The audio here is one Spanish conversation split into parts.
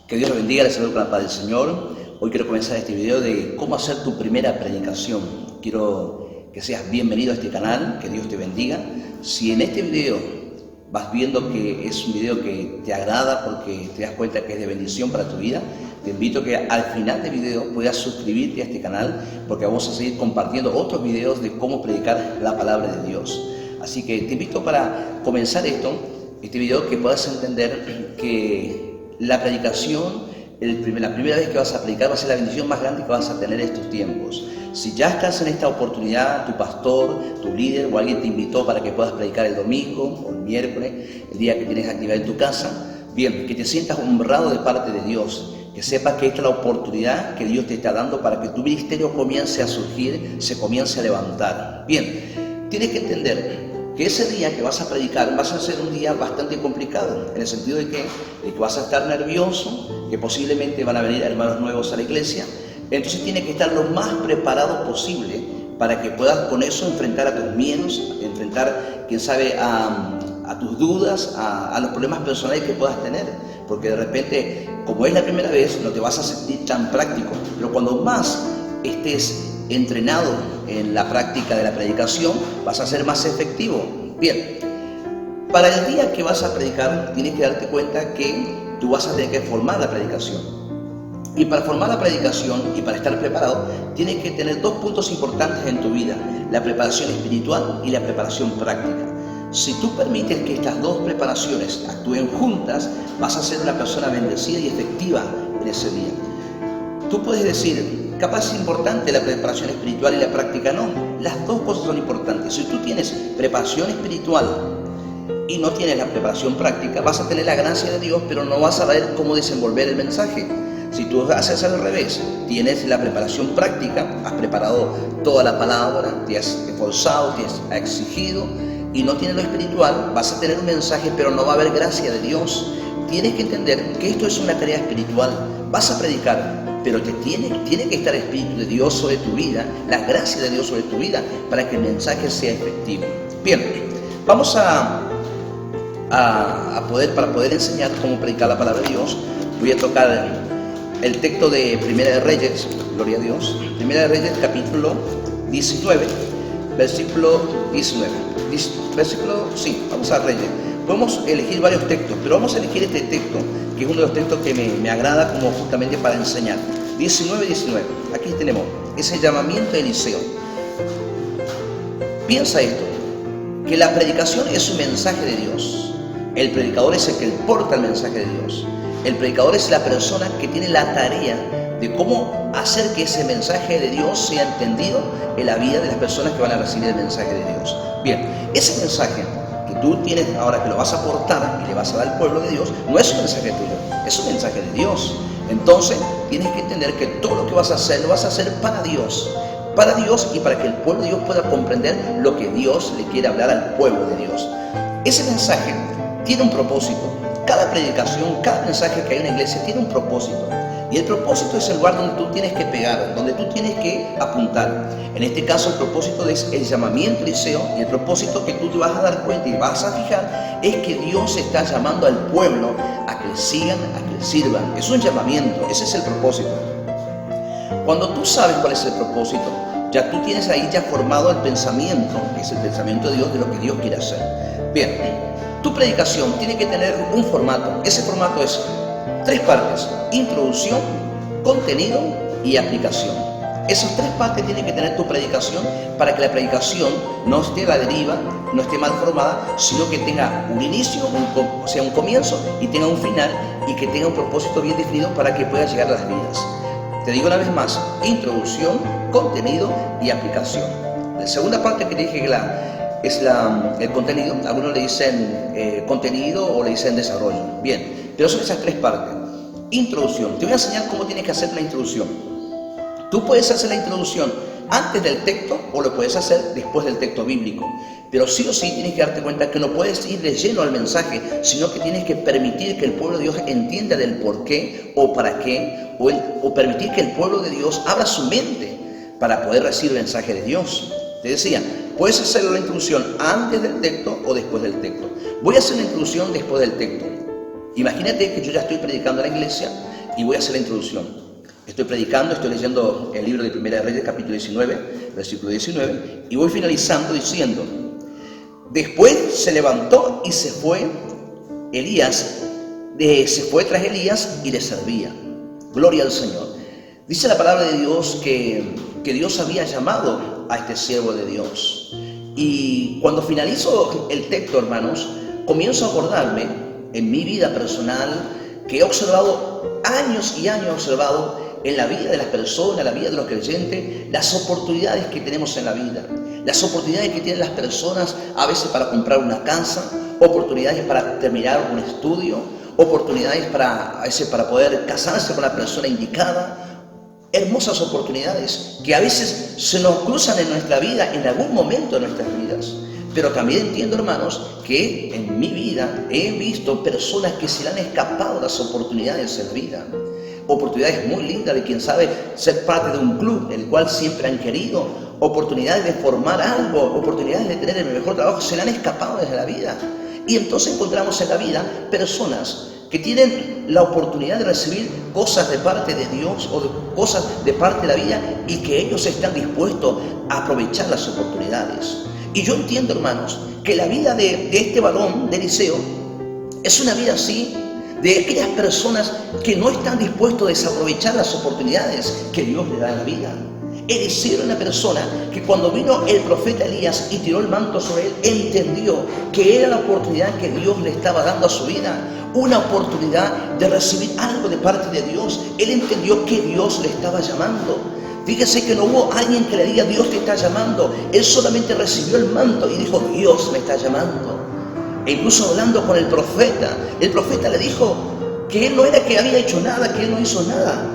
Que Dios los bendiga, les saludo con la paz del Señor. Hoy quiero comenzar este video de cómo hacer tu primera predicación. Quiero que seas bienvenido a este canal, que Dios te bendiga. Si en este video vas viendo que es un video que te agrada porque te das cuenta que es de bendición para tu vida, te invito a que al final del video puedas suscribirte a este canal, porque vamos a seguir compartiendo otros videos de cómo predicar la palabra de Dios. Así que te invito para comenzar este video, que puedas entender que la predicación, la primera vez que vas a predicar va a ser la bendición más grande que vas a tener en estos tiempos. Si ya estás en esta oportunidad, tu pastor, tu líder o alguien te invitó para que puedas predicar el domingo o el miércoles, el día que tienes actividad en tu casa, bien, que te sientas honrado de parte de Dios, que sepas que esta es la oportunidad que Dios te está dando para que tu ministerio comience a surgir, se comience a levantar. Bien, tienes que entender que ese día que vas a predicar vas a ser un día bastante complicado, en el sentido de que vas a estar nervioso, que posiblemente van a venir hermanos nuevos a la iglesia. Entonces tienes que estar lo más preparado posible para que puedas con eso enfrentar a tus miedos, enfrentar, quién sabe, a tus dudas, a los problemas personales que puedas tener, porque de repente, como es la primera vez, no te vas a sentir tan práctico, pero cuando más estés entrenado en la práctica de la predicación, vas a ser más efectivo. Bien, para el día que vas a predicar, tienes que darte cuenta que tú vas a tener que formar la predicación. Y para formar la predicación y para estar preparado, tienes que tener dos puntos importantes en tu vida: la preparación espiritual y la preparación práctica. Si tú permites que estas dos preparaciones actúen juntas, vas a ser una persona bendecida y efectiva en ese día. Tú puedes decir, capaz es importante la preparación espiritual y la práctica. No, las dos cosas son importantes. Si tú tienes preparación espiritual y no tienes la preparación práctica, vas a tener la gracia de Dios, pero no vas a saber cómo desenvolver el mensaje. Si tú haces al revés, tienes la preparación práctica, has preparado toda la palabra, te has esforzado, te has exigido, y no tienes lo espiritual, vas a tener un mensaje, pero no va a haber gracia de Dios. Tienes que entender que esto es una tarea espiritual. Vas a predicar, pero tiene que estar el Espíritu de Dios sobre tu vida, la gracia de Dios sobre tu vida, para que el mensaje sea efectivo. Bien, vamos para poder enseñar cómo predicar la palabra de Dios, voy a tocar el texto de Primera de Reyes, gloria a Dios, Primera de Reyes, capítulo 19, versículo 19. Vamos a Reyes. Podemos elegir varios textos, pero vamos a elegir este texto, que es uno de los textos que me agrada como justamente para enseñar. 19. Aquí tenemos ese llamamiento de Eliseo. Piensa esto, que la predicación es un mensaje de Dios. El predicador es el que porta el mensaje de Dios. El predicador es la persona que tiene la tarea de cómo hacer que ese mensaje de Dios sea entendido en la vida de las personas que van a recibir el mensaje de Dios. Bien, ese mensaje que tú tienes ahora, que lo vas a aportar y le vas a dar al pueblo de Dios, no es un mensaje tuyo, es un mensaje de Dios. Entonces tienes que entender que todo lo que vas a hacer, lo vas a hacer para Dios y para que el pueblo de Dios pueda comprender lo que Dios le quiere hablar al pueblo de Dios. Ese mensaje tiene un propósito. Cada predicación, cada mensaje que hay en la iglesia tiene un propósito. Y el propósito es el lugar donde tú tienes que pegar, donde tú tienes que apuntar. En este caso, el propósito es el llamamiento de Eliseo, y el propósito que tú te vas a dar cuenta y vas a fijar es que Dios está llamando al pueblo a que le sigan, a que le sirvan. Es un llamamiento, ese es el propósito. Cuando tú sabes cuál es el propósito, ya tú tienes ahí ya formado el pensamiento, que es el pensamiento de Dios, de lo que Dios quiere hacer. Bien, tu predicación tiene que tener un formato. Ese formato es 3 partes: introducción, contenido y aplicación. Esas 3 partes tienen que tener tu predicación para que la predicación no esté a la deriva, no esté mal formada, sino que tenga un inicio, un comienzo, y tenga un final, y que tenga un propósito bien definido para que pueda llegar a las vidas. Te digo una vez más: introducción, contenido y aplicación. La segunda parte que te dije que es el contenido. Algunos le dicen contenido o le dicen desarrollo. Bien, pero son esas 3 partes. Introducción. Te voy a enseñar cómo tienes que hacer la introducción. Tú puedes hacer la introducción antes del texto o lo puedes hacer después del texto bíblico. Pero sí o sí tienes que darte cuenta que no puedes ir de lleno al mensaje, sino que tienes que permitir que el pueblo de Dios entienda del por qué o para qué, o permitir que el pueblo de Dios abra su mente para poder recibir el mensaje de Dios. Te decía, puedes hacer la introducción antes del texto o después del texto. Voy a hacer la introducción después del texto. Imagínate que yo ya estoy predicando en la iglesia y voy a hacer la introducción. Estoy predicando, estoy leyendo el libro de Primera de Reyes, capítulo 19, versículo 19, y voy finalizando diciendo: después se levantó y se fue Elías, se fue tras Elías y le servía. Gloria al Señor. Dice la palabra de Dios que Dios había llamado a este siervo de Dios. Y cuando finalizo el texto, hermanos, comienzo a acordarme en mi vida personal que he observado años y años, he observado en la vida de las personas, en la vida de los creyentes, las oportunidades que tenemos en la vida, las oportunidades que tienen las personas a veces para comprar una casa, oportunidades para terminar un estudio, oportunidades a veces para poder casarse con la persona indicada. Hermosas oportunidades que a veces se nos cruzan en nuestra vida, en algún momento de nuestras vidas. Pero también entiendo, hermanos, que en mi vida he visto personas que se le han escapado las oportunidades en la vida. Oportunidades muy lindas de, quien sabe, ser parte de un club, el cual siempre han querido. Oportunidades de formar algo, oportunidades de tener el mejor trabajo, se le han escapado desde la vida. Y entonces encontramos en la vida personas que tienen la oportunidad de recibir cosas de parte de Dios o de cosas de parte de la vida, y que ellos están dispuestos a aprovechar las oportunidades. Y yo entiendo, hermanos, que la vida de este varón, de Eliseo, es una vida así, de aquellas personas que no están dispuestos a desaprovechar las oportunidades que Dios le da en la vida. Eliseo era una persona que cuando vino el profeta Elías y tiró el manto sobre él, entendió que era la oportunidad que Dios le estaba dando a su vida, una oportunidad de recibir algo de parte de Dios. Él entendió que Dios le estaba llamando. Fíjese que no hubo alguien que le diga: Dios te está llamando. Él solamente recibió el manto y dijo: Dios me está llamando. E incluso hablando con el profeta le dijo que él no era que había hecho nada, que él no hizo nada.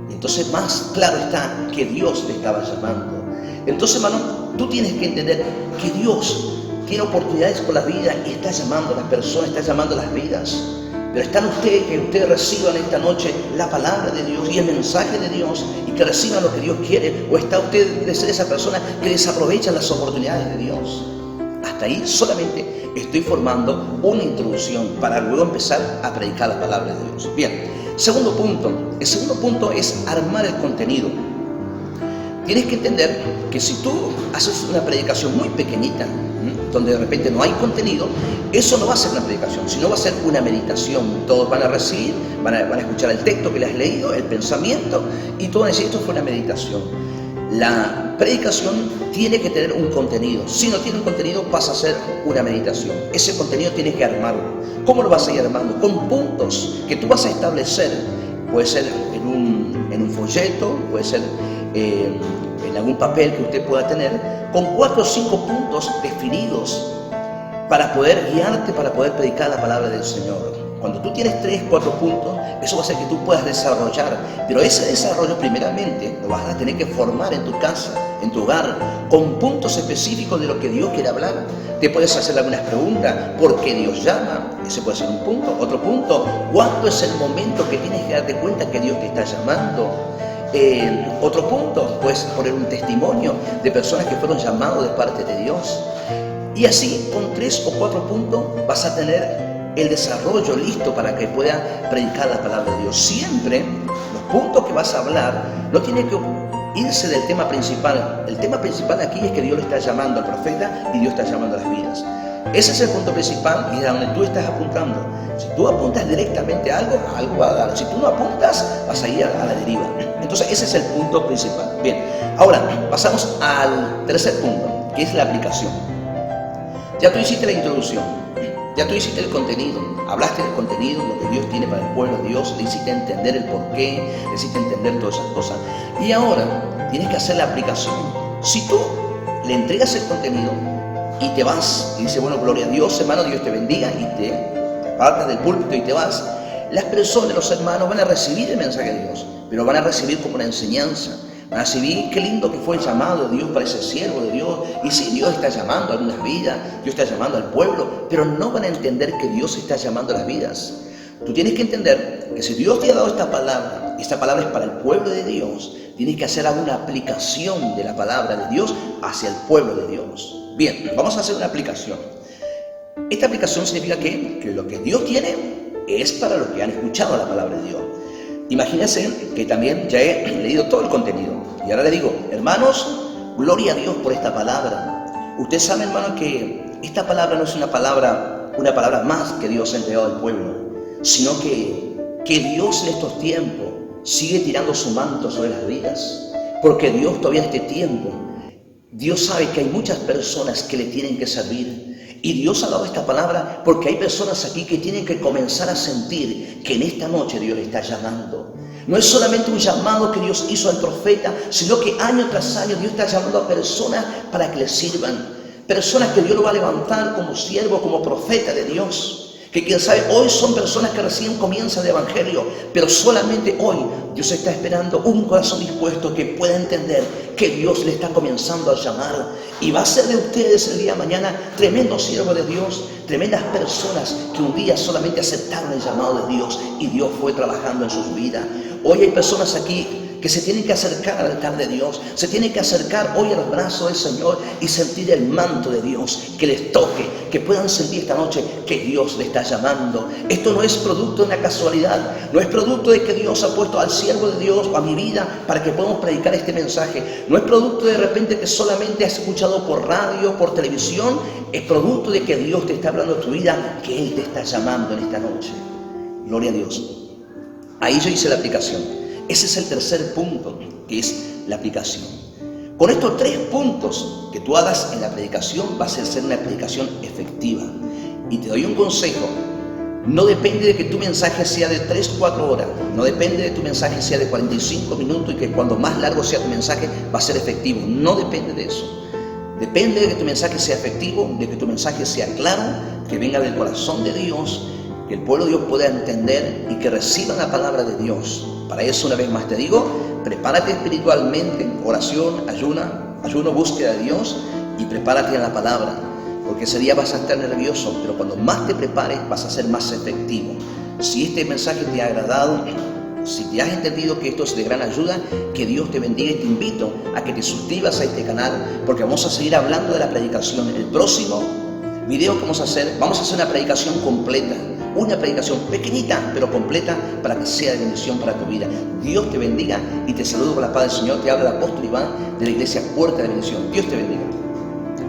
Entonces más claro está que Dios le estaba llamando. Entonces, hermano, tú tienes que entender que Dios tiene oportunidades por la vida y está llamando a las personas, está llamando a las vidas. Pero está en usted que ustedes reciban esta noche la palabra de Dios y el mensaje de Dios, y que reciban lo que Dios quiere. O está usted de ser esa persona que desaprovecha las oportunidades de Dios. Hasta ahí solamente estoy formando una introducción para luego empezar a predicar la palabra de Dios. Bien, segundo punto. El segundo punto es armar el contenido. Tienes que entender que si tú haces una predicación muy pequeñita, donde de repente no hay contenido, eso no va a ser una predicación, sino va a ser una meditación. Todos van a recibir, van a escuchar el texto que le has leído, el pensamiento, y todo eso. Esto fue una meditación. La predicación tiene que tener un contenido. Si no tiene un contenido, pasa a ser una meditación. Ese contenido tienes que armarlo. ¿Cómo lo vas a ir armando? Con puntos que tú vas a establecer. Puede ser en un folleto, puede ser en algún papel que usted pueda tener, con 4 o 5 puntos definidos para poder guiarte, para poder predicar la palabra del Señor. Cuando tú tienes 3, 4 puntos, eso va a hacer que tú puedas desarrollar. Pero ese desarrollo primeramente lo vas a tener que formar en tu casa, en tu hogar, con puntos específicos de lo que Dios quiere hablar. Te puedes hacer algunas preguntas. ¿Por qué Dios llama? Ese puede ser un punto. Otro punto: ¿cuándo es el momento que tienes que darte cuenta que Dios te está llamando? Otro punto: puedes poner un testimonio de personas que fueron llamados de parte de Dios. Y así, con 3 o 4 puntos, vas a tener el desarrollo listo para que pueda predicar la palabra de Dios. Siempre los puntos que vas a hablar no tienen que irse del tema principal. El tema principal aquí es que Dios le está llamando al profeta y Dios está llamando a las vidas. Ese es el punto principal y es a donde tú estás apuntando. Si tú apuntas directamente a algo, algo va a dar. Si tú no apuntas, vas a ir a la deriva. Entonces ese es el punto principal. Bien, ahora pasamos al tercer punto, que es la aplicación. Ya tú hiciste la introducción, ya tú hiciste el contenido, hablaste del contenido, lo que Dios tiene para el pueblo de Dios, le hiciste entender el porqué, le hiciste entender todas esas cosas. Y ahora tienes que hacer la aplicación. Si tú le entregas el contenido y te vas, y dices: bueno, gloria a Dios, hermano, Dios te bendiga, y te apartas del púlpito y te vas, las personas, los hermanos, van a recibir el mensaje de Dios, pero van a recibir como una enseñanza. Van a recibir: qué lindo que fue el llamado de Dios para ese siervo de Dios. Y sí, Dios está llamando a algunas vidas, Dios está llamando al pueblo, pero no van a entender que Dios está llamando a las vidas. Tú tienes que entender que si Dios te ha dado esta palabra es para el pueblo de Dios, tienes que hacer alguna aplicación de la palabra de Dios hacia el pueblo de Dios. Bien, vamos a hacer una aplicación. Esta aplicación significa que lo que Dios tiene es para los que han escuchado la palabra de Dios. Imagínense que también ya he leído todo el contenido. Y ahora le digo, hermanos, gloria a Dios por esta palabra. Usted sabe, hermano, que esta palabra no es una palabra más que Dios ha entregado al pueblo, sino que Dios en estos tiempos sigue tirando su manto sobre las vidas, porque Dios todavía en este tiempo, Dios sabe que hay muchas personas que le tienen que servir, y Dios ha dado esta palabra porque hay personas aquí que tienen que comenzar a sentir que en esta noche Dios le está llamando. No es solamente un llamado que Dios hizo al profeta, sino que año tras año Dios está llamando a personas para que le sirvan, personas que Dios lo va a levantar como siervo, como profeta de Dios. Que quién sabe, hoy son personas que recién comienzan el Evangelio, pero solamente hoy Dios está esperando un corazón dispuesto que pueda entender que Dios le está comenzando a llamar. Y va a ser de ustedes el día de mañana tremendos siervos de Dios, tremendas personas que un día solamente aceptaron el llamado de Dios y Dios fue trabajando en sus vidas. Hoy hay personas aquí que se tienen que acercar al altar de Dios, se tienen que acercar hoy a los brazos del Señor y sentir el manto de Dios, que les toque, que puedan sentir esta noche que Dios les está llamando. Esto no es producto de una casualidad, no es producto de que Dios ha puesto al siervo de Dios o a mi vida para que podamos predicar este mensaje, no es producto de repente que solamente has escuchado por radio, por televisión, es producto de que Dios te está hablando de tu vida, que Él te está llamando en esta noche. Gloria a Dios. Ahí yo hice la aplicación. Ese es el tercer punto, que es la aplicación. Con estos 3 puntos que tú hagas en la predicación, va a ser una predicación efectiva. Y te doy un consejo. No depende de que tu mensaje sea de 3-4 horas. No depende de que tu mensaje sea de 45 minutos y que cuando más largo sea tu mensaje va a ser efectivo. No depende de eso. Depende de que tu mensaje sea efectivo, de que tu mensaje sea claro, que venga del corazón de Dios, que el pueblo de Dios pueda entender y que reciban la palabra de Dios. Para eso, una vez más te digo, prepárate espiritualmente, oración, ayuno, búsqueda de Dios, y prepárate en la palabra, porque ese día vas a estar nervioso, pero cuando más te prepares vas a ser más efectivo. Si este mensaje te ha agradado, si te has entendido que esto es de gran ayuda, que Dios te bendiga, y te invito a que te suscribas a este canal, porque vamos a seguir hablando de la predicación. El próximo video que vamos a hacer una predicación completa. Una predicación pequeñita, pero completa, para que sea de bendición para tu vida. Dios te bendiga y te saludo con la paz del Señor. Te habla el apóstol Iván de la iglesia Puerta de Bendición. Dios te bendiga.